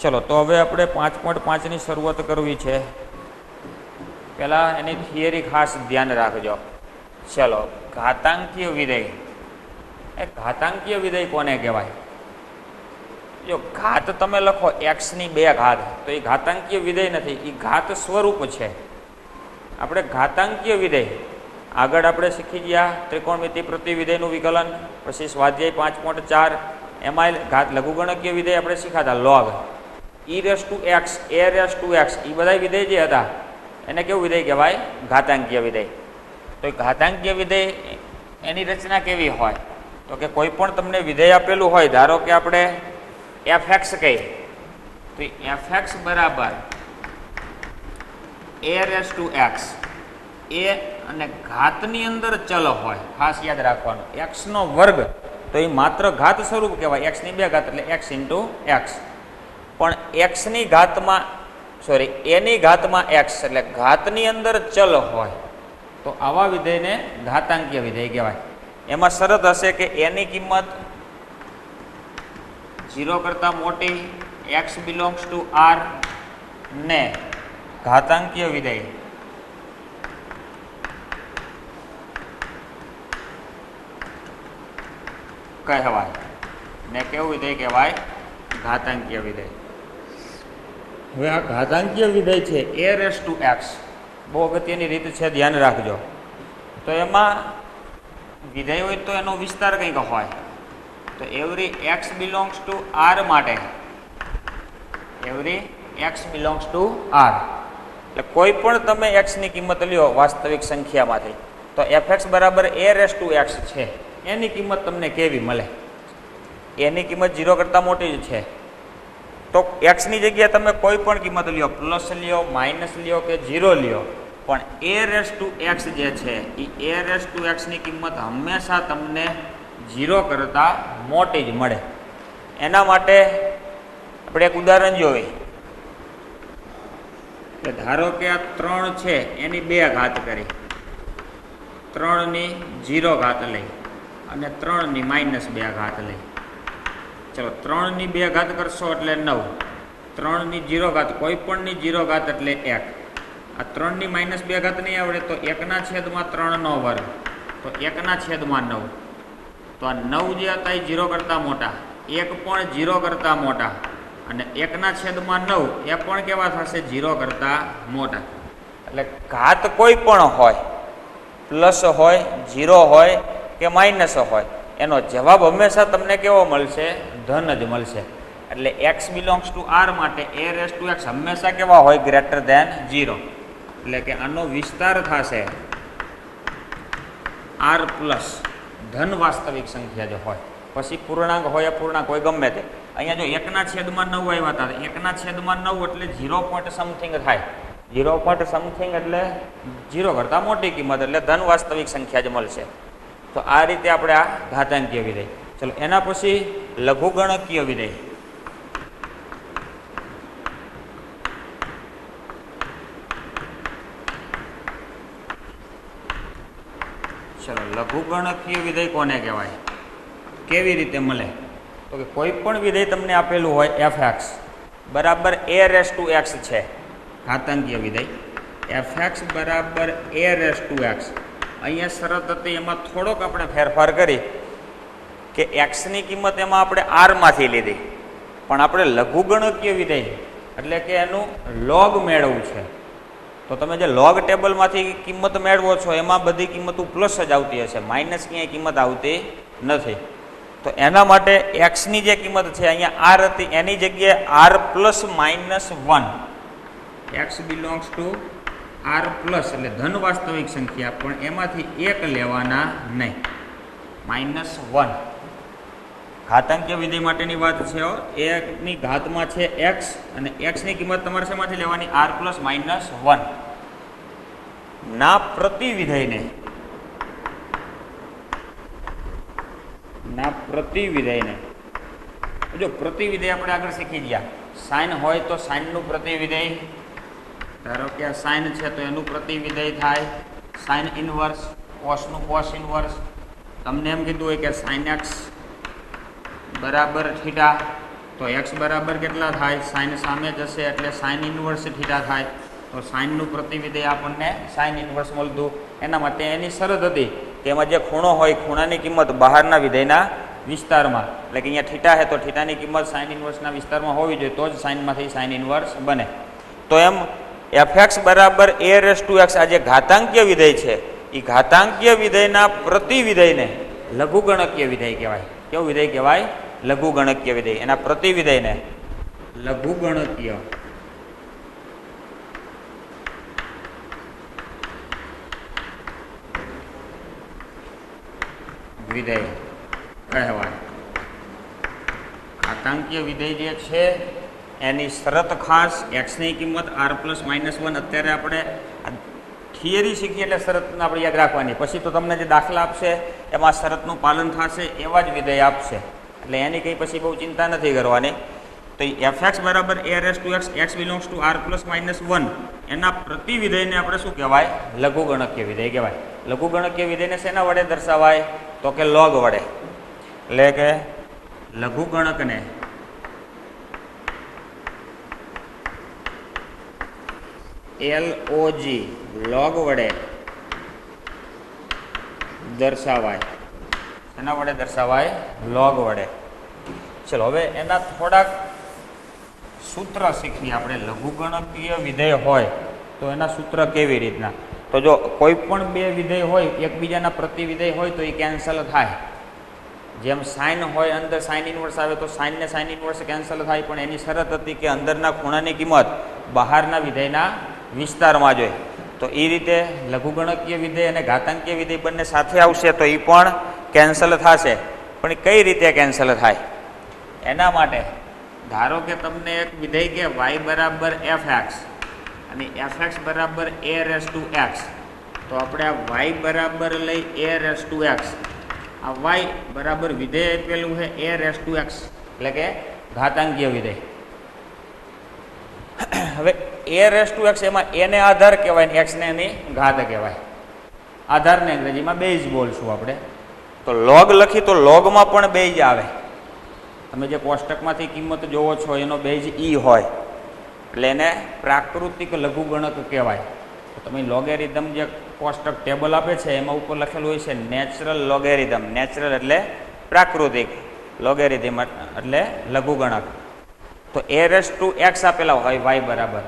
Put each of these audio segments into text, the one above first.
ચલો તો હવે આપણે 5.5 ની શરૂઆત કરવી છે. પહેલાં એની થિયરી ખાસ ધ્યાન રાખજો. ચલો, ઘાતાંકીય વિધેય. એ ઘાતાંકીય વિધેય કોને કહેવાય? જો ઘાત તમે લખો એક્સની 2 ઘાત, તો એ ઘાતાંકીય વિધેય નથી, એ ઘાત સ્વરૂપ છે. આપણે ઘાતાંકીય વિધેય આગળ આપણે શીખી ગયા ત્રિકોણમિતિ પ્રતિવિધેયનું વિકલન, પછી સ્વાધ્યાય 5.4 એમાં ઘાત લઘુગણકીય વિધેય આપણે શીખાતા લોગ, e⁻x, a⁻x, એ બધા વિધેય જે હતા એને કેવું વિધેય કહેવાય? ઘાતાંકીય વિધેય. તો એ ઘાતાંકીય વિધેય એની રચના કેવી હોય? તો કે કોઈ પણ તમને વિધેય આપેલું હોય, ધારો કે આપણે fx કહીએ, તો fx બરાબર a⁻x, એ અને ઘાતની અંદર ચલ હોય, ખાસ યાદ રાખવાનું, x નો વર્ગ, તો એ માત્ર ઘાત સ્વરૂપ કહેવાય, x ની 2 ઘાત એટલે x × x. પણ x ની ઘાતમાં એની ઘાતમાં x એટલે ઘાતની અંદર ચલ હોય, તો આવા વિધેયને ઘાતાંકીય વિધેય કહેવાય. એમાં શરત હશે કે એની કિંમત 0 કરતાં મોટી, x બિલોંગ્સ ટુ r ને ઘાતાંકીય વિધેય કહેવાય. ને કેવું વિધેય કહેવાય? ઘાતાંકીય વિધેય. હવે આ ઘાતાંકીય વિધેય છે a⁻x, બહુ અગત્યની રીત છે, ધ્યાન રાખજો. તો એમાં વિધેય હોય તો એનો વિસ્તાર કંઈક હોય. તો every x belongs to r માટે every x belongs to r, એટલે કોઈ પણ તમે x ની કિંમત લ્યો વાસ્તવિક સંખ્યામાંથી, તો fx બરાબર a⁻x છે, એની કિંમત તમને કેવી મળે? એની કિંમત 0 કરતાં મોટી જ છે, તો x ની જગ્યાએ તમે કોઈ પણ કિંમત લ્યો, પ્લસ લ્યો, માઇનસ લ્યો કે 0 લ્યો, પણ a⁻x જે છે એ a⁻x ની કિંમત હંમેશા તમને 0 કરતાં મોટી જ મળે. એના માટે આપણે એક ઉદાહરણ જોઈએ કે ધારો કે આ 3 છે એની 2 ઘાત કરી, 3 ની 0 ઘાત લઈ અને 3 ની -2 ઘાત લઈ. ચલો, 3 ની 2 ઘાત કરશો એટલે 9, 3 ની 0 ઘાત, કોઈ પણ ની 0 ઘાત એટલે 1. આ 3 ની -2 ઘાત નહીં આવડે તો 1/3 નો વર્ગ, તો 1/9. તો આ 9 જે હતા એ 0 કરતાં મોટા, 1 પણ 0 કરતાં મોટા, અને 1/9 એ પણ કેવા થશે? 0 કરતાં મોટા. એટલે ઘાત કોઈ પણ હોય, પ્લસ હોય, 0 હોય કે માઇનસ હોય, એનો જવાબ હંમેશા તમને કેવો મળશે? ધન જ મળશે. એટલે x બિલોંગ્સ ટુ r માટે a⁻x હંમેશા કેવા હોય? Greater than 0. એટલે કે આનો વિસ્તાર થશે r પ્લસ ધન વાસ્તવિક સંખ્યા જો હોય, પછી પૂર્ણાંક હોય, અપૂર્ણાંક હોય, ગમે તે. અહીંયા જો 1/9 આવ્યા હતા, 1/9 એટલે 0 પોઈન્ટ સમથિંગ થાય, 0 પોઈન્ટ સમથિંગ એટલે 0 કરતાં મોટી કિંમત, એટલે ધન વાસ્તવિક સંખ્યા જ મળશે. તો આ રીતે આપણે આ ઘાતાંકીય વિધેય. ચલો, એના પછી લઘુગણકીય વિધેય. ચલો, લઘુગણકીય વિધેય કોને કહેવાય? કેવી રીતે મળે? તો કે કોઈ પણ વિધેય તમને આપેલું હોય fx બરાબર a⁻x છે, ઘાતાંકીય વિધેય fx બરાબર a⁻x. અહીંયા શરત હતી, એમાં થોડોક આપણે ફેરફાર કરી કે x ની કિંમત એમાં આપણે r માંથી લીધી, પણ આપણે લઘુગણકીય વિધેય એટલે કે એનું લોગ મેળવવું છે. તો તમે જે લોગ ટેબલમાંથી કિંમત મેળવો છો એમાં બધી કિંમતો પ્લસ જ આવતી હશે, માઇનસ ક્યાંય કિંમત આવતી નથી. તો એના માટે x ની જે કિંમત છે અહીંયા r હતી, એની જગ્યાએ r plus -1, x belongs to r plus એટલે ધન વાસ્તવિક સંખ્યા, પણ એમાંથી 1 લેવાના નહીં, -1. ઘાતાંકીય વિધેય માટેની વાત છે. એકની ઘાતમાં છે x અને x ની કિંમત તમારે શેમાંથી લેવાની? r plus -1. ના પ્રતિવિધેયને જો પ્રતિવિધેય આપણે આગળ શીખી ગયા, સાઇન હોય તો સાઇનનું પ્રતિવિધેય, ધારો કે આ સાઇન છે તો એનું પ્રતિવિધેય થાય સાઇન ઇનવર્સ, કોસનું કોસ ઇનવર્સ. તમને એમ કીધું હોય કે sin x બરાબર θ, તો એક્સ બરાબર કેટલા થાય? સાઇન સામે જશે એટલે સાઇન ઇન્વર્સ થીટા થાય. તો સાઇનનું પ્રતિવિધેય આપણને સાઇન ઇન્વર્સ મળતું. એના માટે એની શરત હતી કે એમાં જે ખૂણો હોય ખૂણાની કિંમત બહારના વિધેયના વિસ્તારમાં, એટલે કે અહીંયા થીટા છે તો થીટાની કિંમત સાઇન ઇન્વર્સના વિસ્તારમાં હોવી જોઈએ તો જ સાઇનમાંથી સાઇન ઇન્વર્સ બને. તો એમ એફ બરાબર a રેસ ટુ એક્સ આ જે ઘાતાંકીય વિધેય છે એ ઘાતાંકીય વિધેયના પ્રતિવિધેયને લઘુગણકીય વિધેય કહેવાય. કેવું વિધેય કહેવાય? લઘુગણકીય વિધેય. એના પ્રતિવિધેયને લઘુગણકીય વિધેય કહેવાય. ઘાતાંકીય વિધેય જે છે એની શરત ખાસ એક્સની કિંમત r+-1. અત્યારે આપણે થિયરી શીખીએ એટલે શરતને આપણે યાદ રાખવાની. પછી તો તમને જે દાખલા આપશે એમાં શરતનું પાલન થશે એવા જ વિધેય આપશે, એટલે એની કંઈ પછી બહુ ચિંતા નથી કરવાની. તો એફ બરાબર a raise to x x belongs to r+-1 એના પ્રતિવિધેયને આપણે શું કહેવાય? લઘુગણકીય વિધેય કહેવાય. લઘુગણકીય વિધેયને શેના વડે દર્શાવાય? તો કે લોગ વડે. એટલે કે લઘુગણકને LOG લોગ વડે દર્શાવાય. એના વડે દર્શાવાય? લોગ વડે. ચલો હવે એના થોડાક સૂત્ર શીખીએ આપણે. લઘુગણકીય વિધેય હોય તો એના સૂત્ર કેવી રીતના? તો જો કોઈ પણ બે વિધેય હોય એકબીજાના પ્રતિવિધેય હોય તો એ કેન્સલ થાય. જેમ સાઇન હોય અંદર સાઇન ઇન્વર્સ આવે તો સાઇનને સાઇન ઇન્વર્સ કેન્સલ થાય, પણ એની શરત હતી કે અંદરના ખૂણાની કિંમત બહારના વિધેયના વિસ્તારમાં જોઈએ. તો એ રીતે લઘુગણકીય વિધેય અને ઘાતાંકીય વિધેય બંને સાથે આવશે તો એ પણ કેન્સલ થશે. પણ કઈ રીતે કેન્સલ થાય? એના માટે ધારો કે તમને એક વિધેય કે y બરાબર f(x) અને f(x) બરાબર a રેસ ટુ x. તો આપણે આ y બરાબર લઈ a રેસ ટુ x, આ y બરાબર વિધેય આપેલું છે a રેસ ટુ x એટલે કે ઘાતાંકીય વિધેય. હવે a રેસ ટુ x એમાં a ને આધાર કહેવાય ને x ને એની ઘાત કહેવાય. આધારને અંગ્રેજીમાં બેઝ બોલશું આપણે. તો લોગ લખી તો લોગમાં પણ બેઝ આવે. તમે જે કોષ્ટકમાંથી કિંમત જોવો છો એનો બેઝ e હોય એટલે એને પ્રાકૃતિક લઘુગણક કહેવાય. તો તમે લોગેરિધમ જે કોષ્ટક ટેબલ આપે છે એમાં ઉપર લખેલું હોય છે નેચરલ લોગેરિધમ. નેચરલ એટલે પ્રાકૃતિક, લોગેરિધમ એટલે લઘુગણક. તો a રેસ ટુ x આપેલા હોય y બરાબર,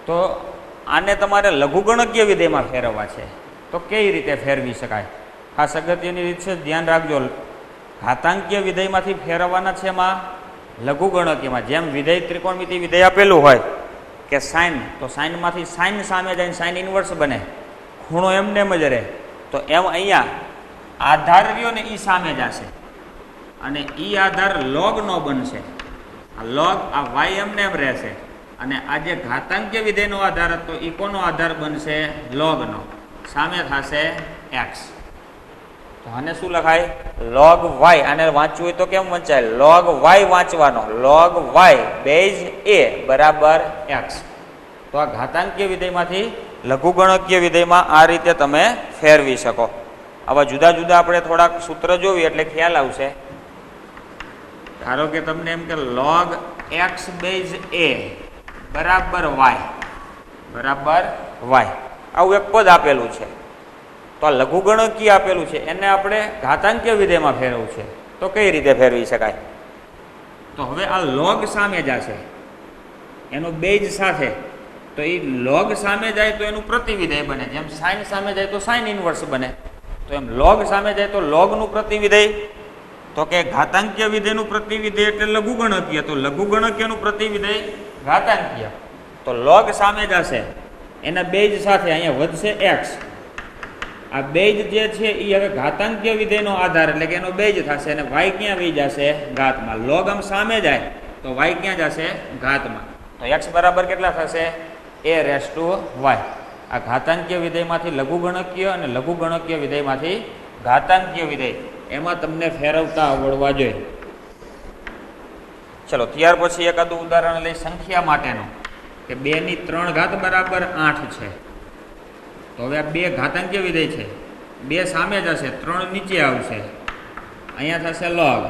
તો આને તમારે લઘુગણકીય વિધેયમાં ફેરવવા છે. તો કઈ રીતે ફેરવી શકાય? ખાસ અગત્યની રીત છે, ધ્યાન રાખજો. ઘાતાંકીય વિધેયમાંથી ફેરવવાના છે એમાં લઘુગણકીયમાં. જેમ વિધેય ત્રિકોણમિતિ વિધેય આપેલું હોય કે સાઇન, તો સાઇનમાંથી સાઇન સામે જઈને સાઇન ઇન્વર્સ બને, ખૂણો એમને એમ જ રહે. તો એમ અહીંયા આધાર રહ્યો ને એ સામે જશે અને એ આધાર લોગનો બનશે. આ લોગ આ y એમને એમ રહેશે અને આ જે ઘાતાંકીય વિધેયનો આધાર હતો એ કોનો આધાર બનશે? લોગનો. સામે થશે x. તો આને શું લખાય? Log y. આને વાંચવું હોય તો કેમ વંચાય? લોગ y વાંચવાનો. લોગ y બેઝ a બરાબર x. તો આ ઘાતાંકીય વિધેયમાંથી લઘુગણકીય વિધેયમાં આ રીતે તમે ફેરવી શકો. આવા જુદા જુદા આપણે થોડાક સૂત્ર જોવી એટલે ખ્યાલ આવશે. ધારો કે તમને એમ કે લોગ x બેઝ a બરાબર y બરાબર y આવું એક પદ આપેલું છે. તો આ લઘુગણકીય આપેલું છે એને આપણે ઘાતાંકીય વિધેયમાં ફેરવવું છે. તો કઈ રીતે ફેરવી શકાય? તો હવે આ લોગ સામે જશે એનો બેઝ સાથે, તો એ લોગ સામે જાય તો એનું પ્રતિવિધેય બને. જેમ સાઇન સામે જાય તો સાઇન ઇન્વર્સ બને, તો એમ લોગ સામે જાય તો લોગનું પ્રતિવિધેય. તો કે ઘાતાંકીય વિધેયનું પ્રતિવિધેય એટલે લઘુગણકીય, તો લઘુગણકીયનું પ્રતિવિધેય ઘાતાંકીય. તો લોગ સામે જશે એના બેઝ સાથે અહીંયા વધશે x. આ બેઝ જે છે એ હવે ઘાતાંકીય વિધેયનો આધાર એટલે કે એનો બેઝ થશે અને y ક્યાં વહી જશે? ઘાતમાં. લોગ આમ સામે જાય તો y ક્યાં જશે? ઘાતમાં. તો x બરાબર કેટલા થશે? a raise to y. આ ઘાતાંકીય વિધેયમાંથી લઘુગણકીય અને લઘુગણકીય વિધેયમાંથી ઘાતાંકીય વિધેય એમાં તમને ફેરવતા આવડવા જોઈએ. ચલો ત્યાર પછી એકાદું ઉદાહરણ લઈ સંખ્યા માટેનું કે 2 ની 3 ઘાત બરાબર 8 છે. તો હવે આ બે ઘાતાંકીય વિધેય છે, બે સામે જશે, 3 નીચે આવશે, અહીંયા થશે લોગ.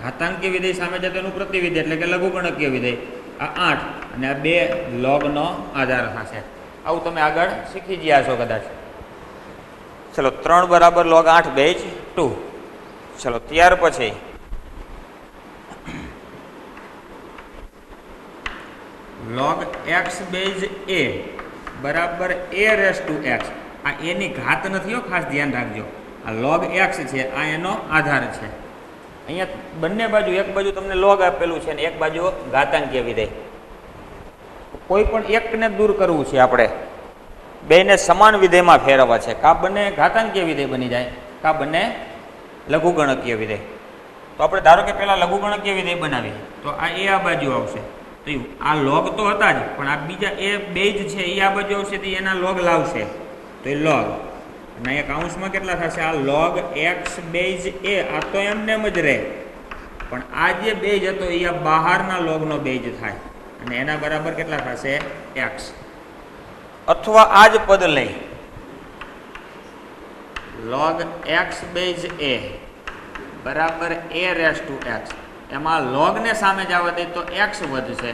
ઘાતાંકીય વિધેય સામે છે તેનું પ્રતિવિધેય એટલે કે લઘુગણકીય વિધેય. આ 8 અને આ 2 લોગનો આધાર થશે. આવું તમે આગળ શીખી ગયા છો કદાચ. ચલો 3 બરાબર log 8 બેઝ 2. ચલો ત્યાર પછી log x બેઝ a બરાબર a રેસ ટુ x. આ એની ઘાત નથી હો, ખાસ ધ્યાન રાખજો. આ log x છે, આ એનો આધાર છે. અહીંયા બંને બાજુ, એક બાજુ તમને log આપેલું છે ને એક બાજુ ઘાતાંકીય વિધેય. કોઈ પણ એકને દૂર કરવું છે આપણે, બેને સમાન વિધેયમાં ફેરવવા છે. કા બંને ઘાતાંકીય વિધેય બની જાય, કા બંને લઘુગણકીય વિધેય. તો આપણે ધારો કે પહેલા લઘુગણકીય વિધેય બનાવીએ તો આ એ આ બાજુ આવશે. તો આ log તો હતા જ, પણ આ બીજા એ બેઝ છે એ આ બાજુ આવશે તો એના log લાવશે. તો એ log અને અહીંયા કાઉન્સમાં કેટલા થશે? આ log x બેઝ a. આ તો એમને જ રહે, પણ આ જે બેઝ હતો એ આ બહારના logનો બેઝ થાય અને એના બરાબર કેટલા થશે? x. અથવા આ જ પદ લઈ log x બેઝ a બરાબર a રેસ ટુ x. એમાં log ને સામે જવા દે તો x વધશે,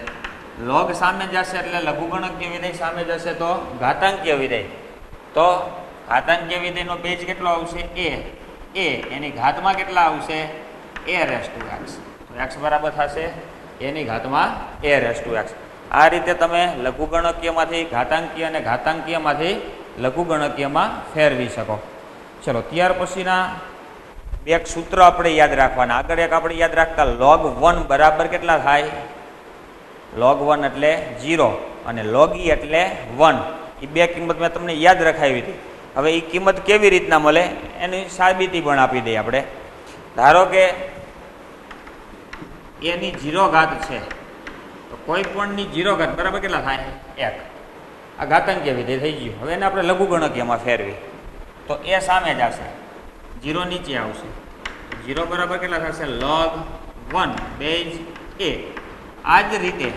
log સામે જશે એટલે લઘુગણકીય વિધેય સામે જશે તો ઘાતાંકીય વિધેય. તો ઘાતાંકીય વિધેયનો બેઝ કેટલો આવશે? a. એની ઘાતમાં કેટલા આવશે? a raise to x. તો x બરાબર થશે એની ઘાતમાં a રેસ ટુ x. આ રીતે તમે લઘુગણકીયમાંથી ઘાતાંકીય અને ઘાતાંકીયમાંથી લઘુગણકીયમાં ફેરવી શકો. ચલો ત્યાર પછીના એક સૂત્ર આપણે યાદ રાખવાના. આગળ એક આપણે યાદ રાખતા log 1 બરાબર કેટલા થાય? log 1 એટલે 0 અને log e એટલે 1. એ બે કિંમત મેં તમને યાદ રખાવી હતી. હવે એ કિંમત કેવી રીતના મળે એની સાબિતી પણ આપી દઈએ આપણે. ધારો કે એની 0 ઘાત છે તો કોઈ પણની 0 ઘાત બરાબર કેટલા થાય? 1. આ ઘાતાંકીય વિધેય થઈ ગયું. હવે એને આપણે લઘુગણકીયમાં ફેરવી તો એ સામે જ આવશે, 0 નીચે આવશે. 0 બરાબર કેટલા થશે? log 1 base a. આ જ રીતે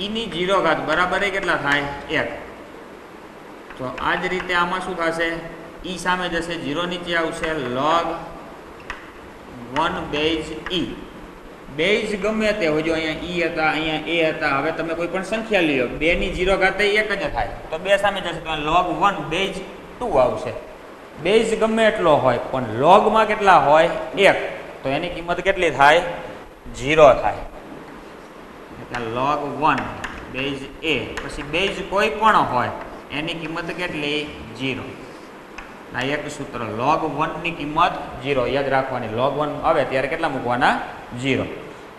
eની 0 ઘાત બરાબર એ કેટલા થાય? 1. તો આ જ રીતે આમાં શું થશે? e સામે જશે, 0 નીચે આવશે, log 1 બેઝ e. બેઝ ગમે તે હોય, જો અહીંયા e હતા, અહીંયા a હતા. હવે તમે કોઈ પણ સંખ્યા લ્યો, 2 ની 0 ઘાત 1 જ થાય તો 2 સામે જશે તો log 1 બેઝ 2 આવશે. બેઝ ગમે એટલો હોય પણ logમાં કેટલા હોય? 1. તો એની કિંમત કેટલી થાય? 0 થાય. એટલે log 1 બેઝ a. પછી બેઝ કોઈ પણ હોય એની કિંમત કેટલી? 0. આ એક સૂત્ર, log 1 ની કિંમત 0 યાદ રાખવાની. log 1 આવે ત્યારે કેટલા મૂકવાના? 0.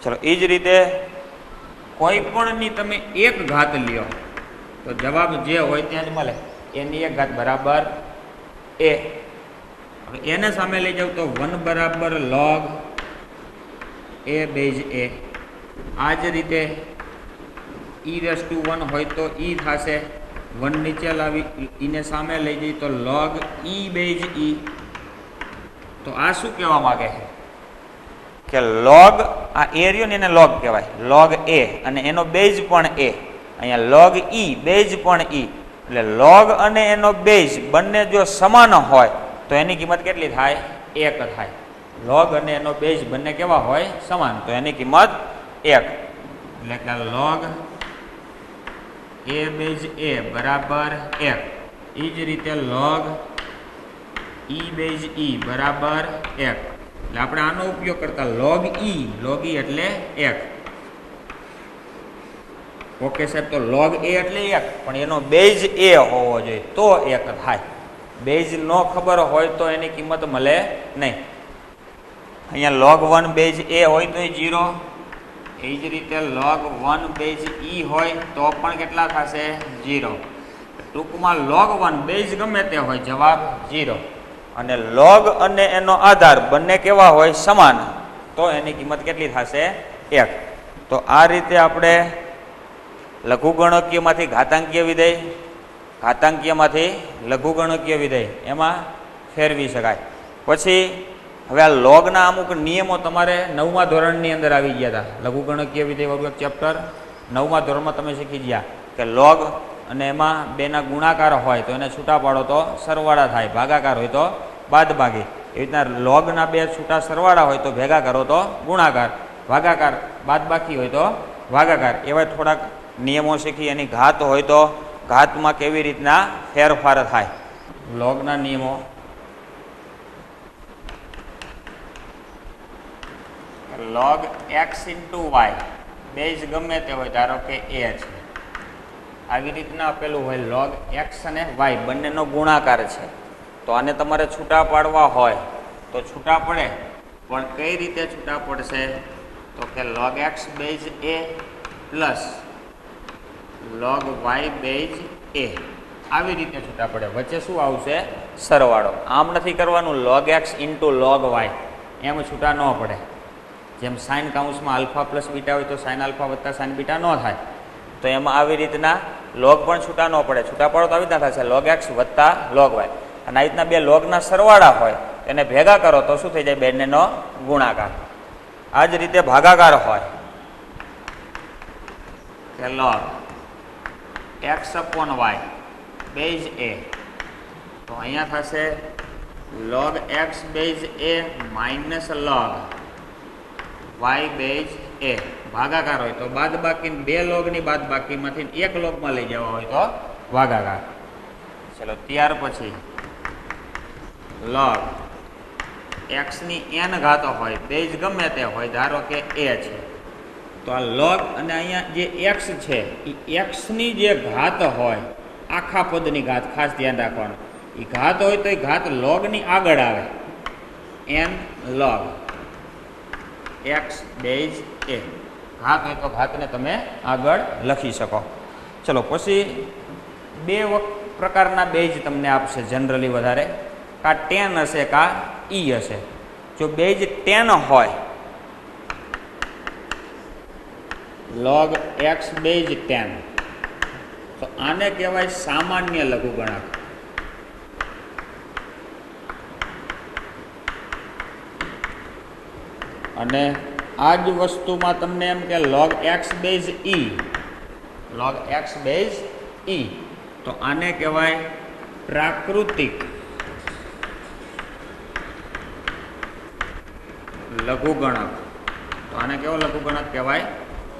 ચલો એ જ રીતે કોઈ પણની તમે એક ઘાત લ્યો તો જવાબ જે હોય ત્યાં જ મળે. એની એક ઘાત બરાબર a. હવે એને સામે લઈ જાવ તો 1 બરાબર log a બેઝ a. આ જ રીતે e રેસ ટુ 1 હોય તો e થશે. 1 નીચે લાવી એને સામે લઈ જઈ તો log e બેઝ e. તો આ શું કહેવા માગે છે કે log આ a રહ્યો ને એને log કહેવાય, log a, અને એનો બેઝ પણ a. અહીંયા log e બેઝ પણ e. એટલે log અને એનો બેઝ બંને જો સમાન હોય તો એની કિંમત કેટલી થાય? 1 થાય. log અને એનો બેઝ બંને કેવા હોય? સમાન. તો એની કિંમત 1. એટલે કે log a બેઝ a બરાબર 1. એ જ રીતે log e બેઝ e બરાબર 1. એટલે આપણે આનો ઉપયોગ કરતા log e એટલે 1. ઓકે સાહેબ, તો log a એટલે 1 પણ એનો બેઝ a હોવો જોઈએ તો 1 થાય. બેઝ ન ખબર હોય તો એની કિંમત મળે નહીં. અહીંયા log 1 બેઝ a હોય તો 0. એ જ રીતે log 1 બેઝ e હોય તો પણ કેટલા થશે? 0. ટૂંકમાં log 1 બેઝ ગમે તે હોય જવાબ 0. અને log અને એનો આધાર બંને કેવા હોય? સમાન. તો એની કિંમત કેટલી થશે? 1. તો આ રીતે આપણે લઘુગણકીયમાંથી ઘાતાંકીય વિધેય, ઘાતાંકીયમાંથી લઘુગણકીય વિધેય એમાં ફેરવી શકાય. પછી હવે આ લોગના અમુક નિયમો તમારે 9મા ધોરણની અંદર આવી ગયા હતા. લઘુગણકીય વિધેય વાળું એક ચેપ્ટર 9મા ધોરણમાં તમે શીખી ગયા કે લોગ અને એમાં બેના ગુણાકાર હોય તો એને છૂટા પાડો તો સરવાળા થાય, ભાગાકાર હોય તો બાદબાકી. એવી રીતના લોગના બે છૂટા સરવાળા હોય તો ભેગા કરો તો ગુણાકાર, ભાગાકાર બાદબાકી હોય તો ભાગાકાર. એવા થોડાક નિયમો શીખી. એની ઘાત હોય તો ઘાતમાં કેવી રીતના ફેરફાર થાય. લોગના નિયમો. Log x into y base ગમે તે હોય, ધારો કે એ છે, આવી રીતના આપેલું હોય લોગ એક્સ અને વાય બંનેનો ગુણાકાર છે. તો આને તમારે છૂટા પાડવા હોય તો છૂટા પડે, પણ કઈ રીતે છૂટા પડશે? તો કે લોગ એક્સ બેઝ એ પ્લસ લોગ વાય બેઝ એ, આવી રીતે છૂટા પડે. વચ્ચે શું આવશે? સરવાળો. આમ નથી કરવાનું log x into log Y, એમ છૂટા ન પડે. જેમ સાઇન કાઉન્સમાં આલ્ફા પ્લસ બીટા હોય તો સાઇન આલ્ફા વત્તા સાઇન બીટા ન થાય, તો એમાં આવી રીતના લોગ પણ છૂટા ન પડે. છૂટા પાડો તો આવી રીતના થશે લોગ એક્સ વત્તા લોગ વાય. અને આવી રીતના બે લોગના સરવાળા હોય એને ભેગા કરો તો શું થઈ જાય? બંનેનો ગુણાકાર. આ જ રીતે ભાગાકાર હોય કે log X upon Y base A, તો અહીંયા થશે log X base A minus log Y base A. ભાગાકાર હોય તો બાદબાકી બે લોગની બાદબાકીમાંથી એક લોગમાં લઈ જવા હોય તો ભાગાકાર. ચલો ત્યાર પછી લોગ એક્સની એન ઘાતો હોય, બેઝ ગમે તે હોય, ધારો કે એ છે, તો આ લોગ અને અહીંયા જે એક્સ છે એ એક્સની જે ઘાત હોય, આખા પદની ઘાત ખાસ ધ્યાન રાખવાનું. એ ઘાત હોય તો એ ઘાત લોગની આગળ આવે, એન લોગ એક્સ બેઝ એ. ઘાત હોય તો ઘાતને તમે આગળ લખી શકો. ચલો પછી બે પ્રકારના બેઝ તમને આપશે જનરલી વધારે, કા 10 હશે કા ઈ હશે. જો બેઝ 10 હોય લોગ એક્સ બેઝ 10, તો આને કહેવાય સામાન્ય લઘુગણક. અને આ જ વસ્તુમાં તમને એમ કે લોગ એક્સ બેઝ ઈ, લોગ એક્સ બેઝ ઈ, તો આને કહેવાય પ્રાકૃતિક લઘુગણક. તો આને કેવો લઘુગણક કહેવાય?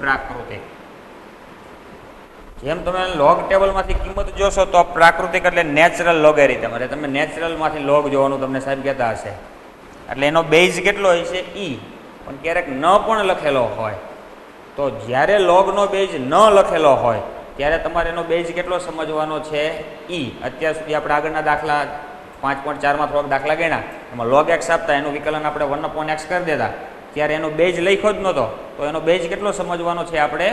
પ્રાકૃતિક. જેમ તમે લોગ ટેબલમાંથી કિંમત જોશો તો પ્રાકૃતિક એટલે નેચરલ લોગેરિધમ, એટલે તમે નેચરલમાંથી લોગ જોવાનું તમને સાહેબ કહેતા હશે. એટલે એનો બેઝ કેટલો હોય છે? ઈ. પણ ક્યારેક ન પણ લખેલો હોય, તો જ્યારે લોગનો બેઝ ન લખેલો હોય ત્યારે તમારે એનો બેઝ કેટલો સમજવાનો છે? ઈ. અત્યાર સુધી આપણે આગળના દાખલા 5.4માં થોડાક દાખલા ગણ્યા, એમાં લોગ એક્સ આપતા એનું વિકલન આપણે 1/x કરી દેતા, ત્યારે એનો બેઝ લખ્યો જ નહોતો, તો એનો બેઝ કેટલો સમજવાનો છે આપણે?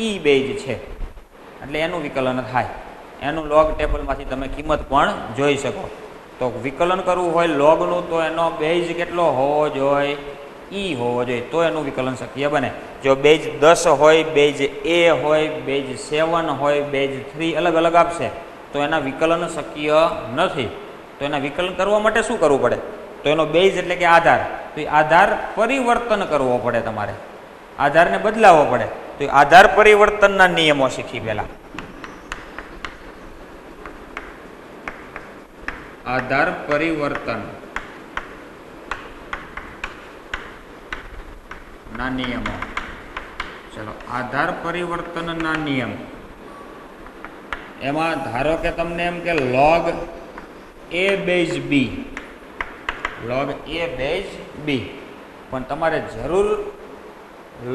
ઈ બેઝ છે, એટલે એનું વિકલન થાય. એનું લોગ ટેબલમાંથી તમે કિંમત પણ જોઈ શકો. તો વિકલન કરવું હોય લોગનું તો એનો બેઝ કેટલો હોવો જોઈએ? ઈ હોવો જોઈએ, તો એનું વિકલન શક્ય બને. જો બેઝ 10 હોય, બેઝ એ હોય, બેઝ 7 હોય, બેઝ 3 અલગ અલગ આપશે તો એના વિકલન શક્ય નથી. તો એના વિકલન કરવા માટે શું કરવું પડે? તો એનો બેઝ એટલે કે આધાર, તો એ આધાર પરિવર્તન કરવો પડે. તમારે આધારને બદલાવવો પડે. તો એ આધાર પરિવર્તનના નિયમો શીખી પહેલા. આધાર પરિવર્તન ના નિયમો. ચલો આધાર પરિવર્તનના નિયમ. એમાં ધારો કે તમને એમ કે લોગ એ બેઝ બી, લોગ એ બેઝ બી, પણ તમારે જરૂર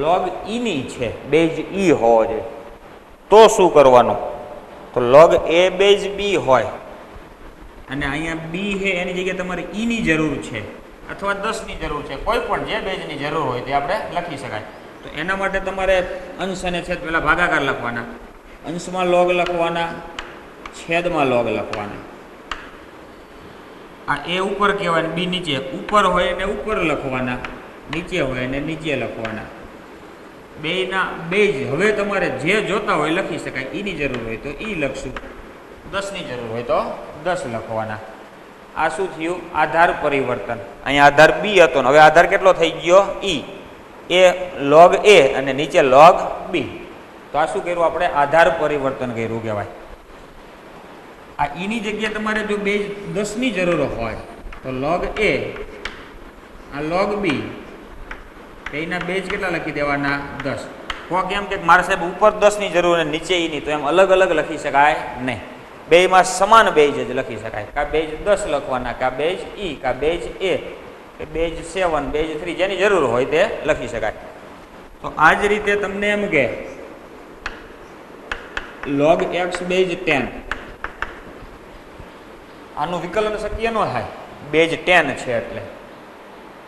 લોગ ઈની છે, બેઝ ઈ હોવો જોઈએ. તો શું કરવાનું? તો લોગ એ બેઝ બી હોય અને અહીંયા બી છે એની જગ્યાએ તમારે ઈની જરૂર છે અથવા 10ની જરૂર છે, કોઈ પણ જે બેઝની જરૂર હોય તે આપણે લખી શકાય. તો એના માટે તમારે અંશ અને છેદ પહેલાં ભાગાકાર લખવાના, અંશમાં લોગ લખવાના, છેદમાં લોગ લખવાના. આ એ ઉપર કહેવાય ને બી નીચે. ઉપર હોય એને ઉપર લખવાના, નીચે હોય એને નીચે લખવાના. બેયના બેઝ હવે તમારે જે જોતા હોય લખી શકાય. ઈની જરૂર હોય તો ઈ લખશું, 10ની જરૂર હોય તો 10 લખવાના. આ શું થયું? આધાર પરિવર્તન. અહીંયા આધાર બી હતો ને હવે આધાર કેટલો થઈ ગયો? ઈ. એ લોગ એ અને નીચે લોગ બી. તો આ શું કર્યું આપણે? આધાર પરિવર્તન કર્યું કહેવાય. આ ઈની જગ્યાએ તમારે જો બેઝ 10ની જરૂર હોય તો લોગ એ આ log b એના બેઝ કેટલા લખી દેવાના 10. કોક એમ કે મારે સાહેબ ઉપર 10 ની જરૂર અને નીચે ઈ નહીં, તો એમ અલગ અલગ લખી શકાય નહીં. બેયમાં સમાન બેઝ જ લખી શકાય. કા બેઝ 10 લખવાના, કા બેઝ e, કા બેઝ a, કે બેઝ 7, બેઝ 3, જેની જરૂર હોય તે લખી શકાય. તો આ જ રીતે તમને એમ કે log x બેઝ 10, આનું વિકલન શક્ય ન થાય. બેઝ 10 છે એટલે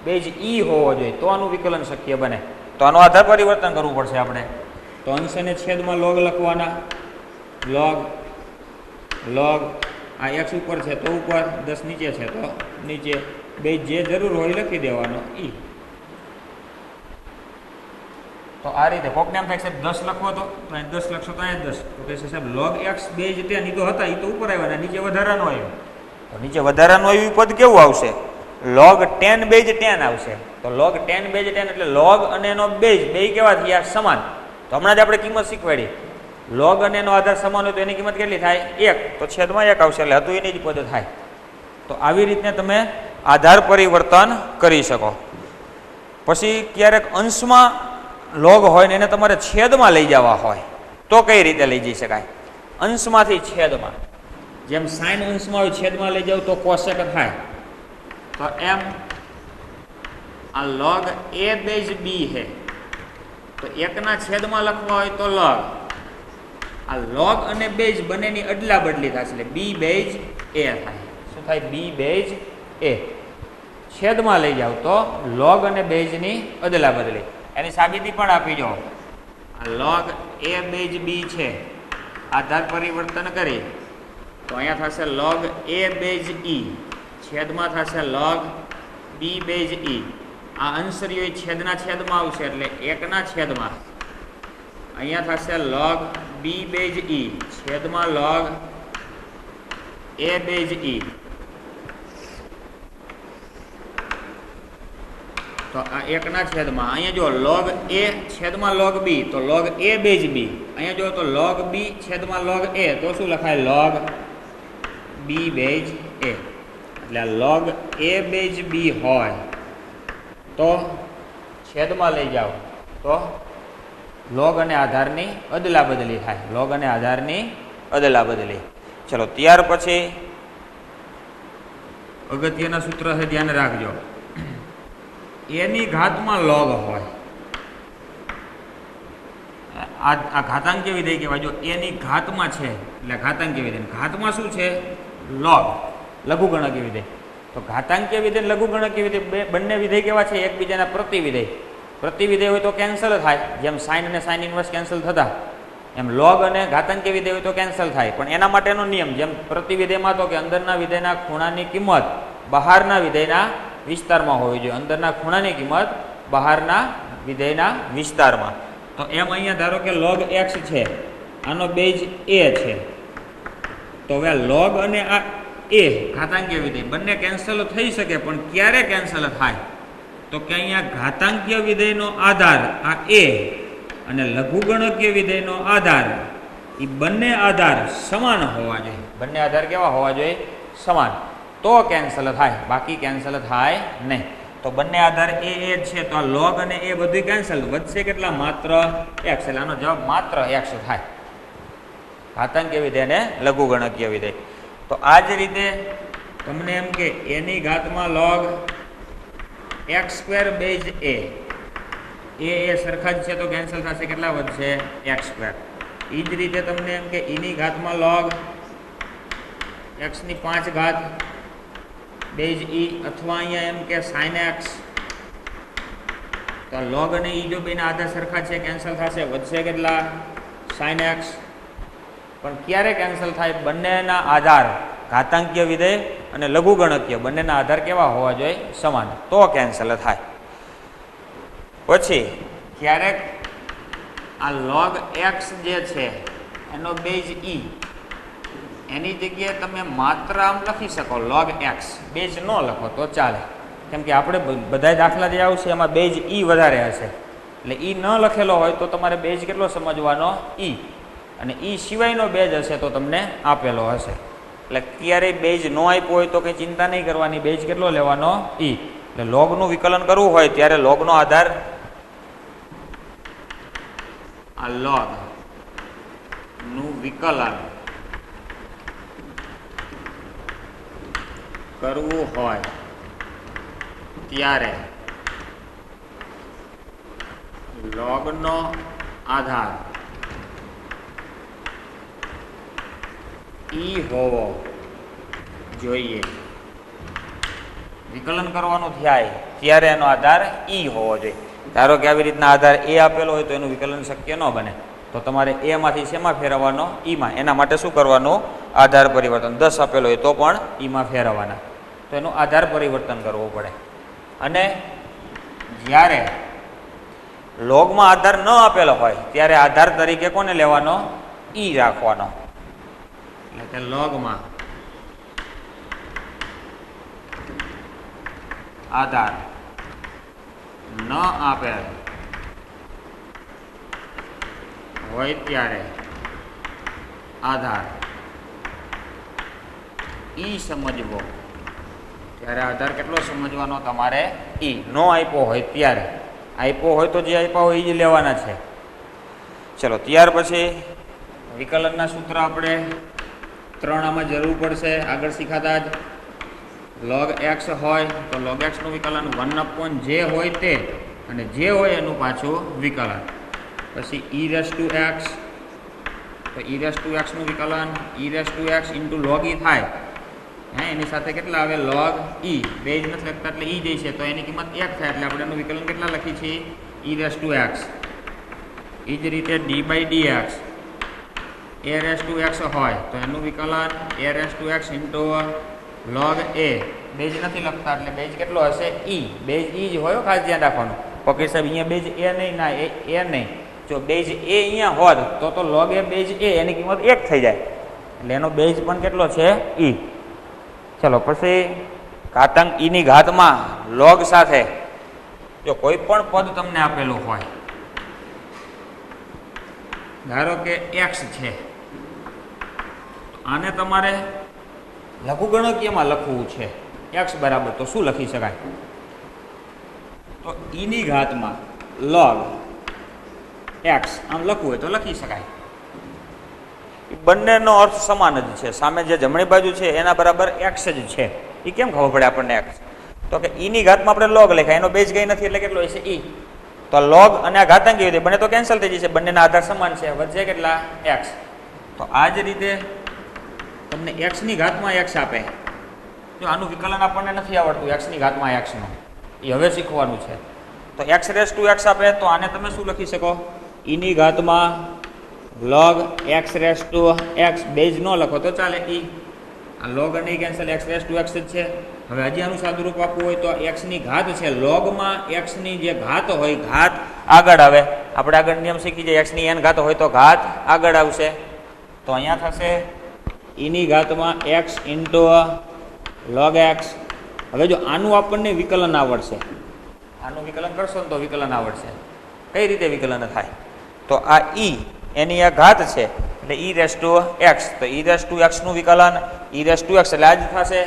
બેઝ e હોવો જોઈએ તો આનું વિકલન શક્ય બને. તો આનો આધાર પરિવર્તન કરવું પડશે આપણે. તો અંશ અને છેદમાં log લખવાના. log આ x ઉપર છે તો ઉપર, 10 નીચે છે તો નીચે, બેઝ જે જરૂર હોય લખી દેવાનો e. તો આ રીતે કોકને એમ થાય સાહેબ 10 લખવો તો 10 લખશો તો અહીંયા 10, તો કહેશે સાહેબ log x બેઝ 10 ઈ તો હતા, ઈ તો ઉપર આવ્યા, નીચે વધારાનો આવ્યો. તો નીચે વધારાનું આવ્યું પદ કેવું આવશે? log 10 બેઝ 10 આવશે. તો log 10 બેઝ 10 એટલે log અને એનો બેઝ બે કેવા થયા? સમાન. તો હમણાં જ આપણે કિંમત શીખવાડી. log અને એનો આધાર સમાન હોય તો એની કિંમત કેટલી થાય? 1. તો છેદમાં 1 આવશે એટલે હતું એની જ પદ થાય. તો આવી રીતે તમે આધાર પરિવર્તન કરી શકો. પછી ક્યારેક અંશમાં log હોય ને એને તમારે છેદમાં લઈ જવા હોય તો કઈ રીતે લઈ જઈ શકાય? અંશમાંથી છેદમાં, જેમ sin અંશમાં હોય છેદમાં લઈ જાવ તો cosec થાય. તો એમ આ log a બેઝ b છે તો 1 ના છેદમાં લખવા હોય તો log, આ log અને બેઝ બંનેની અદલા બદલી થશે એટલે b બેઝ a થાય. શું થાય? b base a. છેદમાં લઈ જાવ તો log અને બેઝની અદલા બદલી. એની સાબિતી પણ આપી જો. આ log a બેઝ b છે, આધાર પરિવર્તન કરી તો અહીંયા થશે log a બેઝ e, છેદમાં થશે log b બેઝ e. આ અંશરીઓ છેદના છેદમાં આવશે એટલે 1 ના છેદમાં, અહીંયા થશે log b બેઝ e, છેદમાં log a બેઝ e. તો આ 1 ના છેદમાં, અહીંયા જો log a છેદમાં log b તો log a બેઝ b, અહીંયા જો તો log b છેદમાં log a તો શું લખાય? log b base a. એટલે log a બેઝ b હોય તો છેદમાં લઈ જાઓ તો log અને આધારની અદલા બદલી થાય. log અને આધારની અદલા બદલી. ચલો ત્યાર પછી અગત્યના સૂત્ર છે, ધ્યાન રાખજો. એની ઘાતમાં log હોય, આ ઘાતાંકીય વિધેય કહેવાય. જો એની ઘાતમાં છે એટલે ઘાતાંકીય વિધેય. ઘાતમાં શું છે? log, લઘુગણકીય વિધેય. તો ઘાતાંકીય વિધેય લઘુગણકીય વિધેય બંને વિધેય કેવા છે? એકબીજાના પ્રતિવિધેય. પ્રતિવિધેય હોય તો કેન્સલ થાય, જેમ સાઇન અને સાઇન ઇન્વર્સ કેન્સલ થતા, એમ log અને ઘાતાંકીય વિધેય હોય તો કેન્સલ થાય. પણ એના માટેનો નિયમ, જેમ પ્રતિવિધેયમાં તો કે અંદરના વિધેયના ખૂણાની કિંમત બહારના વિધેયના વિસ્તારમાં હોવી જોઈએ, અંદરના ખૂણાની કિંમત બહારના વિધેયના વિસ્તારમાં. તો એમ અહીંયા ધારો કે log x છે, આનો બેઝ a છે, તો હવે log અને આ a ઘાતાંકીય વિધેય બંને કેન્સલ થઈ શકે, પણ ક્યારે કેન્સલ થાય? તો કે અહીંયા ઘાતાંકીય વિધેયનો આધાર આ a અને લઘુગણકીય વિધેયનો આધાર, એ બંને આધાર સમાન હોવા જોઈએ. બંને આધાર કેવા હોવા જોઈએ? સમાન. તો કેન્સલ થાય, બાકી કેન્સલ થાય નહીં. તો બંને આધાર a છે તો આ log અને a બધું કેન્સલ, વધશે કેટલા? માત્ર x. એટલે આનો જવાબ માત્ર x થાય. ઘાતાંકીય વિધેય અને લઘુગણકીય વિધેય. તો આ જ રીતે તમને એમ કે એની ઘાતમાં log x² બેઝ a, એ સરખા જ છે તો કેન્સલ થશે, કેટલા વધશે? x². એ જ રીતે તમને એમ કે એની ઘાતમાં log x ની 5 ઘાત બેઝ e, અથવા અહીંયા એમ કે sin x, તો log અને e જો બેના આધાર સરખા છે કેન્સલ થશે, વધશે કેટલા? sin x. પણ ક્યારે કેન્સલ થાય? બંનેના આધાર ઘાતાંકીય વિધેય અને લઘુગણકીય બંનેના આધાર કેવા હોવા જોઈએ? સમાન. તો કેન્સલ થાય. પછી ક્યારેક આ log x જે છે એનો બેઝ e, એની જગ્યાએ તમે માત્ર આમ લખી શકો log x, બેઝ ન લખો તો ચાલે. કેમ કે આપણે બધા દાખલા જે આવશે એમાં બેઝ e વધારે હશે, એટલે e ન લખેલો હોય તો તમારે બેઝ કેટલો સમજવાનો? e. અને e સિવાયનો બેઝ હશે તો તમને આપેલો હશે. એટલે ક્યારેય બેઝ ન આપ્યો હોય તો કંઈ ચિંતા નહીં કરવાની, બેઝ કેટલો લેવાનો? e. એટલે લોગનું વિકલન કરવું હોય ત્યારે લોગનો આધાર આ લોગ નું વિકલન કરવું હોય ત્યારે લોગનો આધાર ઈ હોવો જોઈએ. વિકલન કરવાનું થાય ત્યારે એનો આધાર ઈ હોવો જોઈએ. ધારો કે આવી રીતના આધાર એ આપેલો હોય તો એનું વિકલન શક્ય ન બને, તો તમારે એમાંથી શેમાં ફેરવવાનો? ઈમાં. એના માટે શું કરવાનું? આધાર પરિવર્તન. 10 આપેલો હોય તો પણ ઈમાં ફેરવવાના, તો એનું આધાર પરિવર્તન કરવું પડે. અને જ્યારે લોગમાં આધાર ન આપેલો હોય ત્યારે આધાર તરીકે કોને લેવાનો? ઈ રાખવાનો. એટલે કે લોગમાં આધાર ન આપેલ હોય ત્યારે આધાર ઈ સમજવો. ત્યારે આધાર કેટલો સમજવાનો તમારે? ઈ. નો આપ્યો હોય ત્યારે. આપ્યો હોય તો જે આપ્યા હોય એ જ લેવાના છે. ચલો, ત્યાર પછી વિકલનના સૂત્ર આપણે 3 આમાં જરૂર પડશે આગળ શીખાતા જ. log x હોય તો log x નું વિકલન 1/j હોય તે, અને જે હોય એનું પાછું વિકલન. પછી e raised to x, તો e raised to x નું વિકલન e raised to x into log e થાય. એની સાથે કેટલા આવે? log e. બે જ નથી લખતા એટલે e જશે, તો એની કિંમત 1 થાય એટલે આપણે એનું વિકલન કેટલા લખી છીએ? e raised to x. એ જ રીતે d/dx a raised to x હોય તો એનું વિકલન a raised to x into log a. Base નથી લખતા એટલે બેઝ કેટલો હશે? ઈ. બેઝ ઈ જ હોય, ખાસ ધ્યાન રાખવાનું. ઓકે સાહેબ, અહીંયા બેઝ એ નહીં, ના એ નહીં. જો બેઝ એ અહીંયા હોત તો log a બેઝ એ એની કિંમત 1 થઈ જાય, એટલે એનો બેઝ પણ કેટલો છે? ઈ. ચલો, પછી ઘાતાંક ઈ ની ઘાતમાં log સાથે જો કોઈ પણ પદ તમને આપેલું હોય, ધારો કે x છે, આને તમારે લઘુગણકીયમાં લખવું છે x બરાબર, તો શું લખી શકાય? તો e ની ઘાતમાં log x આમ લખવું હોય તો લખી શકાય. બંનેનો અર્થ સમાન જ છે. સામે જે જમણી બાજુ છે એના બરાબર x જ છે. એ કેમ ખબર પડે આપણને x? તો કે e ની ઘાતમાં આપણે log લખાય, એનો બેઝ કંઈ નથી એટલે કેટલો હશે? e. તો log અને આ ઘાતાંકી વિધેય બંને તો કેન્સલ થઈ જશે, બંનેના આધાર સમાન છે, વચ્ચે કેટલા? x. તો આ જ રીતે તમને x ની ઘાતમાં x આપે, જો આનું વિકલન આપણને નથી આવડતું x ની ઘાતમાં x નું, એ હવે શીખવાનું છે. તો x raised to x આપે તો આને તમે શું લખી શકો? e ની ઘાતમાં log x raised to x. Base ન લખો તો ચાલે, e. આ log અને cancel, x raised to x જ છે. હવે હજી આનું સાદુરૂપ આપવું હોય તો x ની ઘાત છે, લોગમાં x ની જે ઘાત હોય, ઘાત આગળ આવે. આપણે આગળ નિયમ શીખી જાય, x ની n ઘાત હોય તો ઘાત આગળ આવશે. તો અહીંયા થશે e ની ઘાતમાં x into log x. હવે જો આનું આપણને વિકલન આવડશે, આનું વિકલન કરશો ને તો વિકલન આવડશે. કઈ રીતે વિકલન થાય? તો આ e એની આ ઘાત છે એટલે e raised to x, તો e raised to x નું વિકલન e raised to x એટલે આ જ થશે.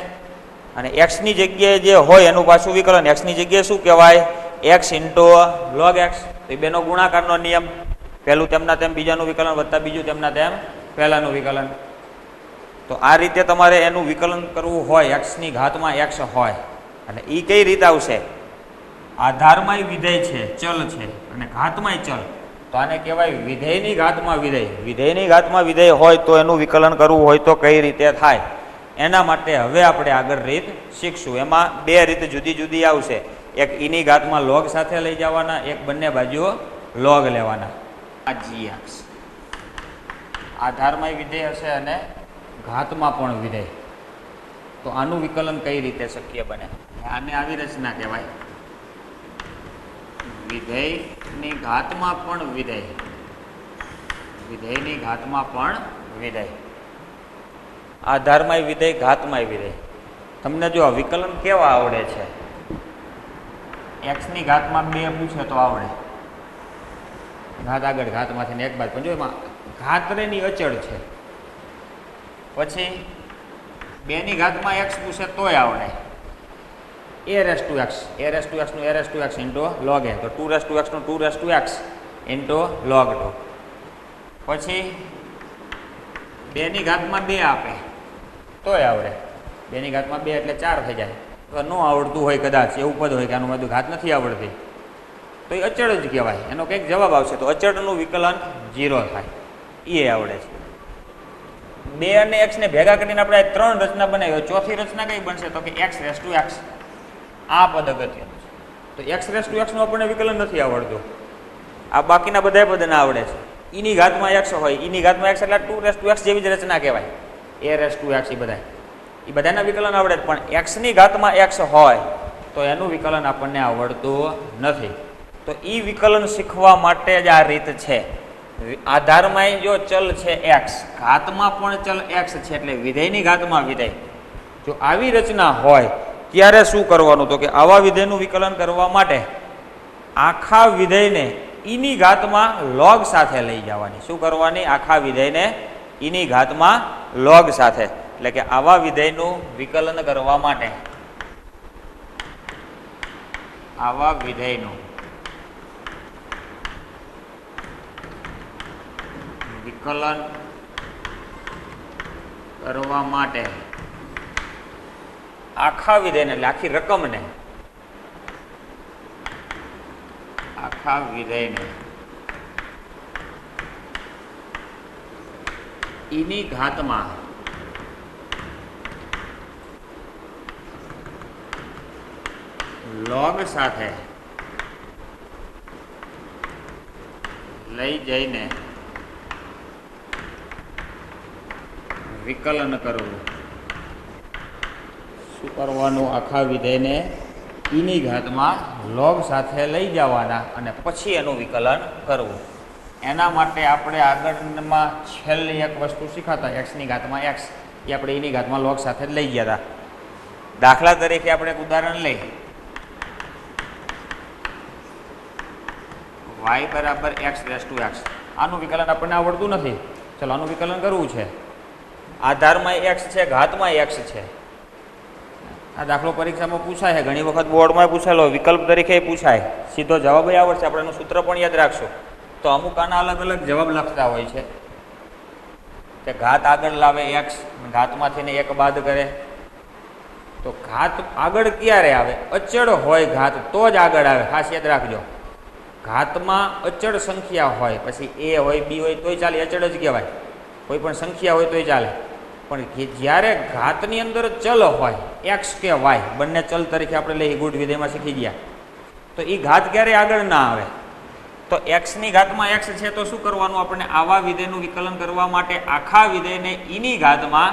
અને x ની જગ્યાએ જે હોય એનું પાછું વિકલન x ની જગ્યાએ શું કહેવાય? x into log x. તો એ બેનો ગુણાકારનો નિયમ, પહેલું તેમના તેમ બીજાનું વિકલન વત્તા બીજું તેમના તેમ પહેલાનું વિકલન. તો આ રીતે તમારે એનું વિકલન કરવું હોય, x ની ઘાતમાં x હોય. અને એ કઈ રીતે આવશે? આધારમાંય વિધેય છે, ચલ છે, અને ઘાતમાંય ચલ, તો આને કહેવાય વિધેયની ઘાતમાં વિધેય. વિધેયની ઘાતમાં વિધેય હોય તો એનું વિકલન કરવું હોય તો કઈ રીતે થાય? એના માટે હવે આપણે આગળ રીત શીખશું. એમાં 2 રીત જુદી જુદી આવશે. એક e ની ઘાતમાં log સાથે લઈ જવાના, એક બંને બાજુઓ log લેવાના. આ gx આધારમાં વિધેય હશે અને ઘાતમાં પણ વિધેય. તો આનું વિકલન કઈ રીતે શક્ય બને? આને આવી રચના કહેવાય, વિધેયની ઘાતમાં પણ વિધેય. વિધેયની ઘાતમાં પણ વિધેય. આધારમાંય વિધેય, ઘાતમાંય વિધેય. તમને જો વિકલન કેવા આવડે છે? x ની ઘાતમાં 2 પૂછે તો આવડે, ઘાત આગળ ઘાતમાંથી ને એક બાદ. પણ જો એમાં ઘાતરેની અચળ છે. પછી 2 ની ઘાતમાં x પૂછે તોય આવડે, a રેસ ટુ એક્સ નું a raise to x into log a, તો 2 રેસ ટુ એક્સ નું 2 raise to x into log 2. પછી 2 ની ઘાતમાં 2 આપે તોય આવડે, 2 ની ઘાતમાં 2 એટલે 4 થઈ જાય. તો ન આવડતું હોય કદાચ એવું પદ હોય કે આનું બધું ઘાત નથી આવડતી તો એ અચળ જ કહેવાય, એનો કંઈક જવાબ આવશે. તો અચળનું વિકલન 0 થાય, એ આવડે છે. 2 અને x ને ભેગા કરીને આપણે 3 રચના બનાવી, ચોથી રચના કઈ બનશે તો કે x રેસ ટુ એક્સ. આ પદ અગત્યનું છે. તો x રેસ ટુ એક્સ નું આપણને વિકલન નથી આવડતું, આ બાકીના બધા પદના આવડે છે. e ની ઘાતમાં x હોય, e ની ઘાતમાં x એટલે 2 રેસ ટુ એક્સ જેવી જ રચના કહેવાય, a રેસ ટુ એક્સ. એ બધાના વિકલન આવડે, પણ x ની ઘાતમાં x હોય તો એનું વિકલન આપણને આવડતું નથી. તો એ વિકલન શીખવા માટે જ આ રીત છે. આધારમાં જો ચલ છે x, ઘાતમાં પણ ચલ x છે, એટલે વિધેયની ઘાતમાં વિધેય. જો આવી રચના હોય ત્યારે શું કરવાનું, તો કે આવા વિધેયનું વિકલન કરવા માટે આખા વિધેયને e ની ઘાતમાં log સાથે લઈ જવાની. શું કરવાની? આખા વિધેયને e ની ઘાતમાં log સાથે. એટલે કે આવા વિધેયનું વિકલન કરવા માટે આવા વિધેયનું વિકલન કરવા માટે આખા વિધેયને એટલે આખી રકમને આખા વિધેયને e ની ઘાતમાં log સાથે લઈ જઈને વિકલન કરવું. શું કરવાનું? આખા વિધેયને e ની ઘાતમાં log સાથે લઈ જવાના અને પછી એનું વિકલન કરવું. એના માટે આપણે આગળમાં છેલ્લી એક વસ્તુ શીખાતા x ની ઘાતમાં x, એ આપણે e ની ઘાતમાં log સાથે જ લઈ ગયા હતા. દાખલા તરીકે આપણે એક ઉદાહરણ લઈ, y બરાબર x રેસ ટુ એક્સ. આનું વિકલન આપણને આવડતું નથી, ચલો આનું વિકલન કરવું છે. આધારમાં x છે, ઘાતમાં x છે. આ દાખલો પરીક્ષામાં પૂછાય છે, ઘણી વખત બોર્ડમાં પૂછાયેલો, વિકલ્પ તરીકે પૂછાય, સીધો જવાબ આવડશે, આપણે એનું સૂત્ર પણ યાદ રાખશું. તો અમુક આના અલગ અલગ જવાબ લખતા હોય છે કે ઘાત આગળ લાવે x, ઘાતમાંથી ને 1 બાદ કરે. તો ઘાત આગળ ક્યારે આવે? અચળ હોય ઘાત તો જ આગળ આવે, ખાસ યાદ રાખજો. ઘાતમાં અચળ સંખ્યા હોય, પછી a હોય b હોય તોય ચાલે, અચળ જ કહેવાય. કોઈ પણ સંખ્યા હોય તોય ચાલે. પણ જ્યારે ઘાતની અંદર ચલ હોય, x કે y બંને ચલ તરીકે આપણે લઈએ, ગુણ વિધેયમાં શીખી ગયા, તો એ ઘાત ક્યારે આગળ ના આવે. તો x ની ઘાતમાં x છે તો શું કરવાનું? આપણે આવા વિધેયનું વિકલન કરવા માટે આખા વિધેયને e ની ઘાતમાં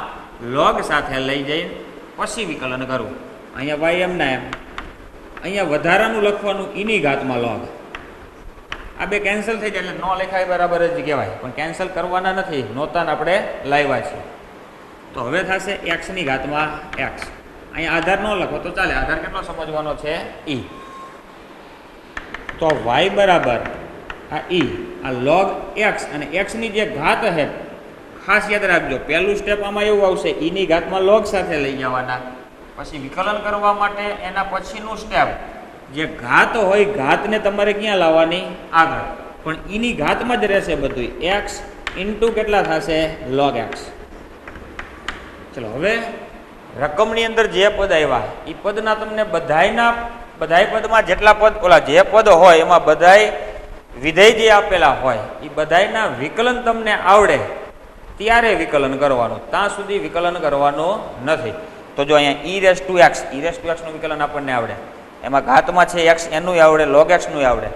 log સાથે લઈ જઈને પછી વિકલન કરવું. અહીંયા y એમના એમ, અહીંયા વધારાનું લખવાનું e ની ઘાતમાં log. આ બે કેન્સલ થઈ જાય એટલે ન લખાય બરાબર જ કહેવાય, પણ કેન્સલ કરવાના નથી, નોતાને આપણે લાવ્યા છીએ. તો હવે થશે x ની ઘાતમાં x. અહીંયા આધાર ન લખો તો ચાલે, આધાર કેટલો સમજવાનો છે? e. તો y બરાબર આ e, આ log x, અને x ની જે ઘાત છે, ખાસ યાદ રાખજો, પહેલું સ્ટેપ આમાં એવું આવશે, e ની ઘાતમાં log સાથે લઈ જવાના. પછી વિકલન કરવા માટે એના પછીનું સ્ટેપ, જે ઘાત હોય ઘાતને તમારે ક્યાં લાવવાની? આગળ. પણ e ની ઘાતમાં જ રહેશે બધું, x ઇન્ટુ કેટલા થશે? log x. ચલો હવે રકમની અંદર જે પદ આવ્યા એ પદના તમને બધાય પદમાં જેટલા પદ, ઓલા જે પદ હોય એમાં બધાય વિધેય જે આપેલા હોય એ બધાયના વિકલન તમને આવડે ત્યારે વિકલન કરવાનું, ત્યાં સુધી વિકલન કરવાનું નથી. તો જો અહીંયા e રેસ ટુ એક્સ નું વિકલન આપણને આવડે, એમાં ઘાતમાં છે x, એનું આવડે, log x નું આવડે.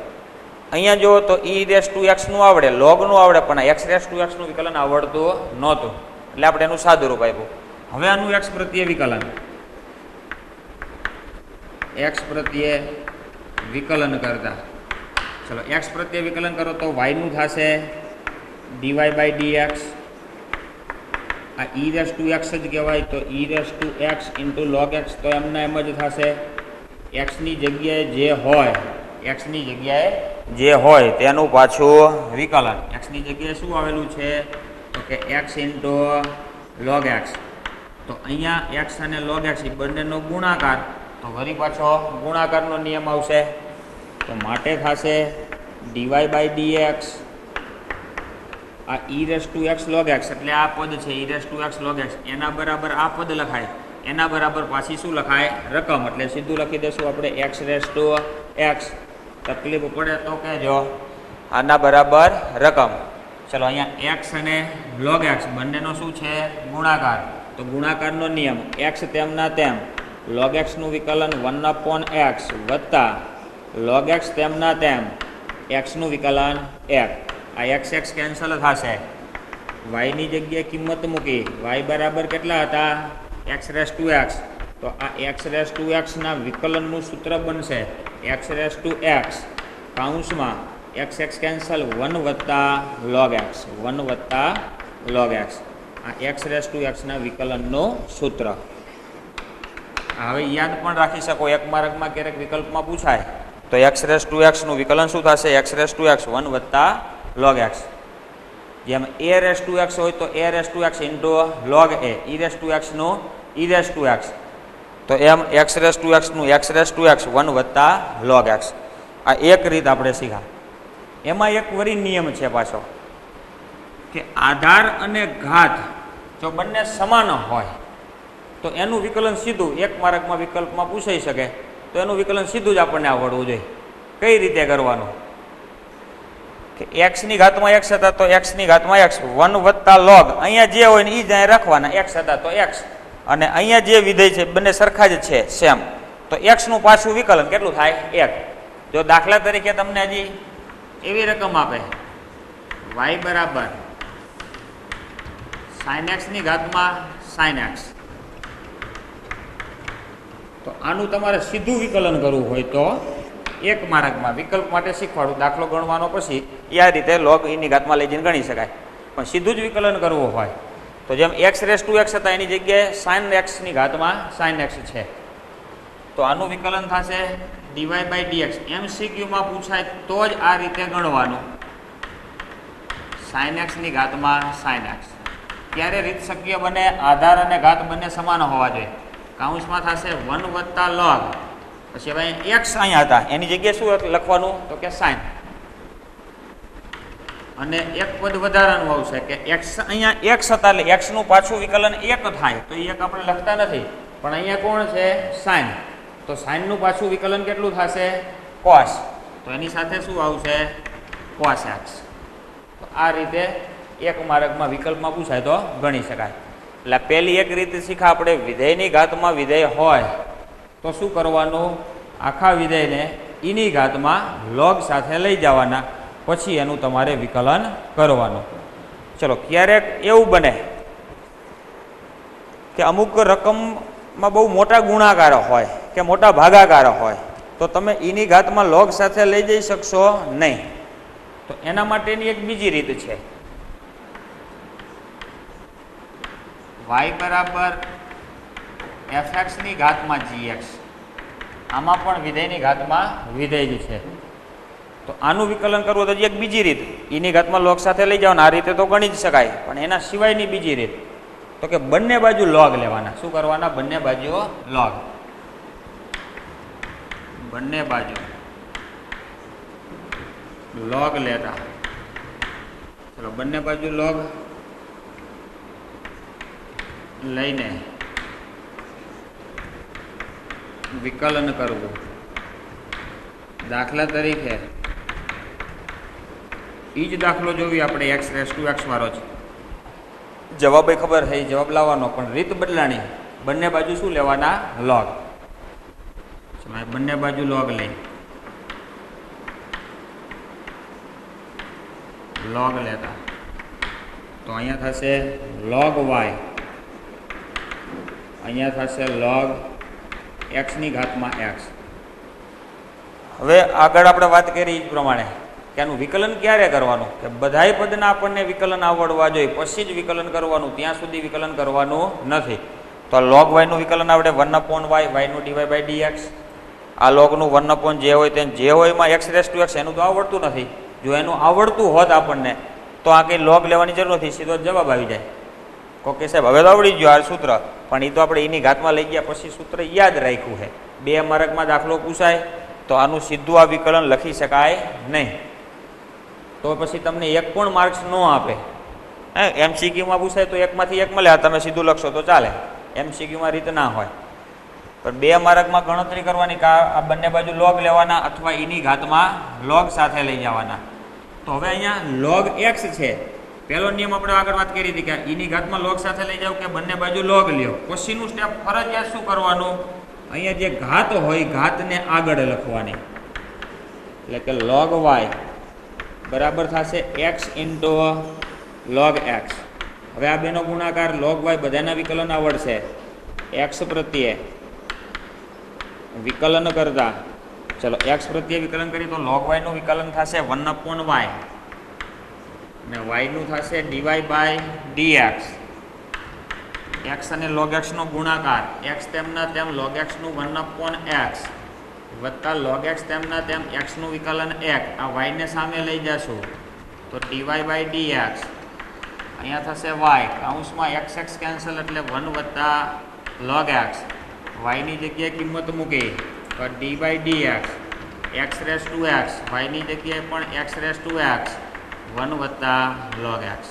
અહીંયા જો તો e રેસ ટુ એક્સ નું આવડે, log નું આવડે, પણ x રેસ ટુ એક્સ નું વિકલન આવડતું નહોતું, એટલે આપણે એનું સાદું રૂપ આપ્યું. હવે આનું x પ્રત્યે વિકલન, x પ્રત્યે વિકલન કરતા, ચલો x પ્રત્યે વિકલન કરો તો y નું થશે dy બાય dx. આ e રેસ ટુ એક્સ જ કહેવાય, તો e raise to x into log x, તો એમના એમ જ થશે. x ની જગ્યાએ જે હોય તેનું પાછું વિકલન. x ની જગ્યાએ શું આવેલું છે? તો કે x ઇન્ટુ log x. તો અહીંયા x અને log x એ બંનેનો ગુણાકાર, તો તો વળી પાછો ગુણાકારનો નિયમ આવશે, તો માટે થશે ડીવાય બાય ડીએક્સ આ e⁻x log x એટલે આ પદ છે e⁻x log x એના બરાબર આ પદ લખાય, એના બરાબર પાછી શું લખાય રકમ, એટલે સીધું લખી દઈશું આપણે x⁻x. તકલીફ પડે તો કહેજો, આના બરાબર રકમ. ચલો અહીંયા x અને log x બંનેનો શું છે ગુણાકાર, તો ગુણાકારનો નિયમ x તેમના તેમ log x નું વિકલન 1/x વત્તા log x તેમના તેમ x નું વિકલન 1. આ x કેન્સલ થશે, y ની જગ્યાએ કિંમત મૂકી, y બરાબર કેટલા હતા x⁻x, તો આ x⁻x ના વિકલનનું સૂત્ર બનશે x⁻x કૌંસમાં x કેન્સલ 1 વત્તા log x 1 વત્તા log x, આ x⁻x ના વિકલનનું સૂત્ર. હવે યાદ પણ રાખી શકો, એક માર્કમાં ક્યારેક વિકલ્પમાં પૂછાય તો x⁻x નું વિકલન શું થશે x⁻x 1 વત્તા log x. જેમ a⁻x હોય તો a⁻x into log a, e⁻x નું e⁻x, તો એમ x⁻x નું x⁻x 1 વત્તા log x. આ એક રીત આપણે શીખા. એમાં એક વરી નિયમ છે પાછો કે આધાર અને ઘાત જો બંને સમાન હોય તો એનું વિકલન સીધું, એક માર્કમાં વિકલ્પમાં પૂછાઈ શકે તો એનું વિકલન સીધું જ આપણને આવડવું જોઈએ. કઈ રીતે કરવાનું કે x ની ઘાતમાં x હતા તો x ની ઘાતમાં x 1 વત્તા log, અહીંયા જે હોય ને એ જ અહીંયા રાખવાના, x હતા તો x, અને અહીંયા જે વિધેય છે બંને સરખા જ છે સેમ, તો x નું પાછું વિકલન કેટલું થાય 1. જો દાખલા તરીકે તમને હજી એવી રકમ આપે y બરાબર sin x ની ઘાતમાં sin x, તો આનું તમારે સીધું વિકલન કરવું હોય તો એક માર્કમાં વિકલ્પ માટે શીખવાડું, દાખલો ગણવાનો પછી આ રીતે log e ની ઘાતમાં લઈ જઈને ગણી શકાય. પણ સીધું જ વિકલન કરવું હોય તો જેમ x⁻x હતા એની જગ્યાએ sin x ની ઘાતમાં sin x છે, તો આનું વિકલન થશે dy/dx. MCQ માં પૂછાય તો જ આ રીતે ગણવાનું, sin x ની ઘાતમાં sin x. ત્યારે રીત શક્ય બને આધાર અને ઘાત બંને સમાન હોવા જોઈએ. કૌંસમાં થશે 1 વત્તા log, પછી હવે x અહીંયા હતા એની જગ્યાએ શું લખવાનું તો કે sin, અને એક પદ વધારાનું આવશે કે x અહીંયા x હતા એટલે x નું પાછું વિકલન 1 થાય, તો એ 1 આપણે લખતા નથી પણ અહીંયા કોણ છે sin, તો sin નું પાછું વિકલન કેટલું થશે cos, તો એની સાથે શું આવશે cos x. તો આ રીતે એક માર્કમાં વિકલ્પમાં પૂછાય તો ગણી શકાય. એટલે પહેલી એક રીતે શીખા આપણે, વિધેયની ઘાતમાં વિધેય હોય તો શું કરવાનું, આખા વિધેયને ઈની ઘાતમાં log સાથે લઈ જવાના, પછી એનું તમારે વિકલન કરવાનું. ચલો ક્યારેક એવું બને કે અમુક રકમમાં બહુ મોટા ગુણાકારો હોય કે મોટા ભાગાકારો હોય તો તમે ઈની ઘાતમાં log સાથે લઈ જઈ શકશો નહીં, તો એના માટેની એક બીજી રીત છે. y બરાબર fx ની ઘાતમાં gx, આમાં પણ વિધેયની ઘાતમાં વિધેય જ છે, તો આનું વિકલન કરવું તો એક બીજી રીત, ઈની ઘાતમાં log સાથે લઈ જવાના, આ રીતે તો ગણી જ શકાય. પણ એના સિવાયની બીજી રીત તો કે બંને બાજુ log લેવાના. શું કરવાના, બંને બાજુ log, બંને બાજુ log લેતા. ચલો બંને બાજુ log લઈને વિકલન કરવું. દાખલા તરીકે એ જ દાખલો જોવી આપણે x⁻x વાળો છે, જવાબ ખબર છે જવાબ લાવવાનો પણ રીત બદલાણી, બંને બાજુ શું લેવાના log. બંને બાજુ log લઈ log લેતા તો અહીંયા થશે log y, અહીંયા થશે log x ની ઘાતમાં x. હવે આગળ આપણે વાત કરી એ પ્રમાણે કે આનું વિકલન ક્યારે કરવાનું, કે બધાય પદના આપણને વિકલન આવડવા જોઈએ પછી જ વિકલન કરવાનું, ત્યાં સુધી વિકલન કરવાનું નથી. તો log y નું વિકલન આવડે 1/y, y નું dy/dx. આ logનું 1 જે હોય તે જે હોય એમાં x⁻x એનું તો આવડતું નથી. જો એનું આવડતું હોત આપણને તો આ કંઈ log લેવાની જરૂર નથી, સીધો જવાબ આવી જાય. કોકે સાહેબ હવે તો આવડી ગયો આ સૂત્ર, પણ એ તો આપણે એની ઘાતમાં લઈ ગયા પછી સૂત્ર યાદ રાખ્યું છે. 2 માર્કમાં દાખલો પૂછાય તો આનું સીધું આ વિકલન લખી શકાય નહીં, તો પછી તમને 1 પણ માર્ક્સ ન આપે. MCQમાં પૂછાય તો 1 માંથી 1 મળે, તમે સીધું લખશો તો ચાલે. MCQમાં રીત ના હોય, પણ 2 માર્કમાં ગણતરી કરવાની કે આ બંને બાજુ લોગ લેવાના અથવા એની ઘાતમાં લોગ સાથે લઈ જવાના. તો હવે અહીંયા લોગ x છે, પહેલો નિયમ આપણે આગળ વાત કરી હતી કે એની ઘાતમાં લોગ સાથે લઈ જાવ કે બંને બાજુ લોગ લ્યો. પછીનું સ્ટેપ ફરજિયાત શું કરવાનું, અહીંયા જે ઘાત હોય ઘાતને આગળ લખવાની, એટલે કે log y બરાબર થશે x ઇન્ટુ log x. હવે આ બેનો ગુણાકાર log y બધાના વિકલન આવડશે, x પ્રત્યે વિકલન કરતા, ચલો x પ્રત્યે વિકલન કરી તો log y નું વિકલન થશે 1/y અને y નું થશે dy by dx. x અને log x નો ગુણાકાર, x તેમના તેમ log x નું 1/x વત્તા log x તેમના તેમ x નું વિકલન 1, આ y ને સામે લઈ જશું તો dy by dx. અહીંયા થશે y કૌંસમાં x કેન્સલ એટલે 1 વત્તા log x, y ની જગ્યાએ કિંમત મૂકી તો dy by dx, x raised to x, y ની જગ્યાએ પણ x raised to x 1 વત્તા log x.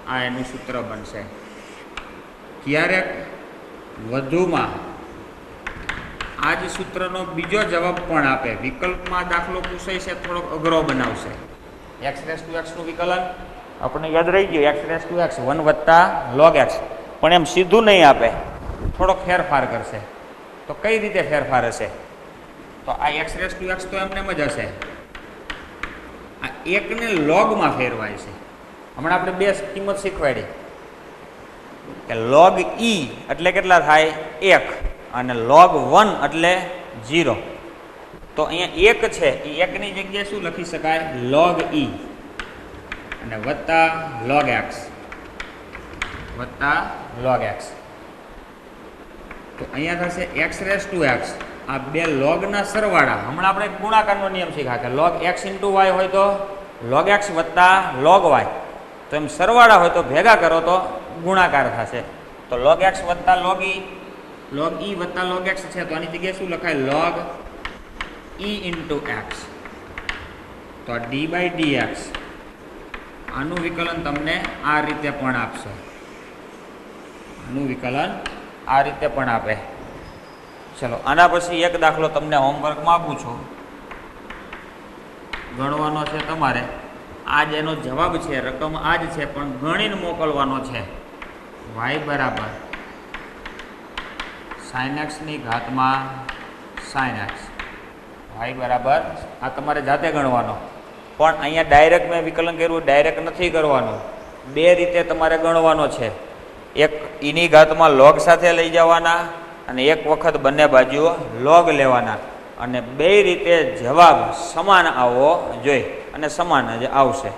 આ એનું સૂત્ર બનશે. ક્યારેક વધુમાં આ જ સૂત્રનો બીજો જવાબ પણ આપે, વિકલ્પમાં દાખલો પૂછાય છે થોડોક અઘરો બનાવશે. x raised to x નું વિકલન આપણને યાદ રહી ગયું, x raised to x 1 વત્તા log x, પણ એમ સીધું નહીં આપે, થોડોક ફેરફાર કરશે. તો કઈ રીતે ફેરફાર હશે, તો આ x raised to x તો એમને જ હશે, આ 1 ને લોગમાં ફેરવાય છે. હમણાં આપણે 2 કિંમત શીખવાડી કે log e એટલે કેટલા થાય 1 અને log 1 એટલે 0. તો અહીંયા 1 છે, એ 1 ની જગ્યાએ શું લખી શકાય, log e અને વત્તા log x વત્તા log x. તો અહીંયા થશે x raised to x, આ 2 લોગના સરવાળા. હમણાં આપણે ગુણાકારનો નિયમ શીખ્યા કે log x into y હોય તો log x વત્તા log y, તો એમ સરવાળા હોય તો ભેગા કરો તો ગુણાકાર થશે. તો log x વત્તા log e વત્તા log x છે, તો આની જગ્યાએ શું લખાય, log e into x. તો આ d by dx આનું વિકલન તમને આ રીતે પણ આપશે, આનું વિકલન આ રીતે પણ આપે. ચલો આના પછી એક દાખલો તમને હોમવર્કમાં આપું છું, ગણવાનો છે તમારે. આ જ એનો જવાબ છે, રકમ આ જ છે પણ ગણીને મોકલવાનો છે. y બરાબર sin x ની ઘાતમાં sin x, y બરાબર આ તમારે જાતે ગણવાનો. પણ અહીંયા ડાયરેક્ટ મેં વિકલન કર્યું, ડાયરેક્ટ નથી કરવાનું, 2 રીતે તમારે ગણવાનો છે. એક એની ઘાતમાં લોગ સાથે લઈ જવાના અને એક વખત બંને બાજુઓ લોગ લેવાના, અને 2 રીતે જવાબ સમાન આવવો જોઈએ અને સમાન જ આવશે.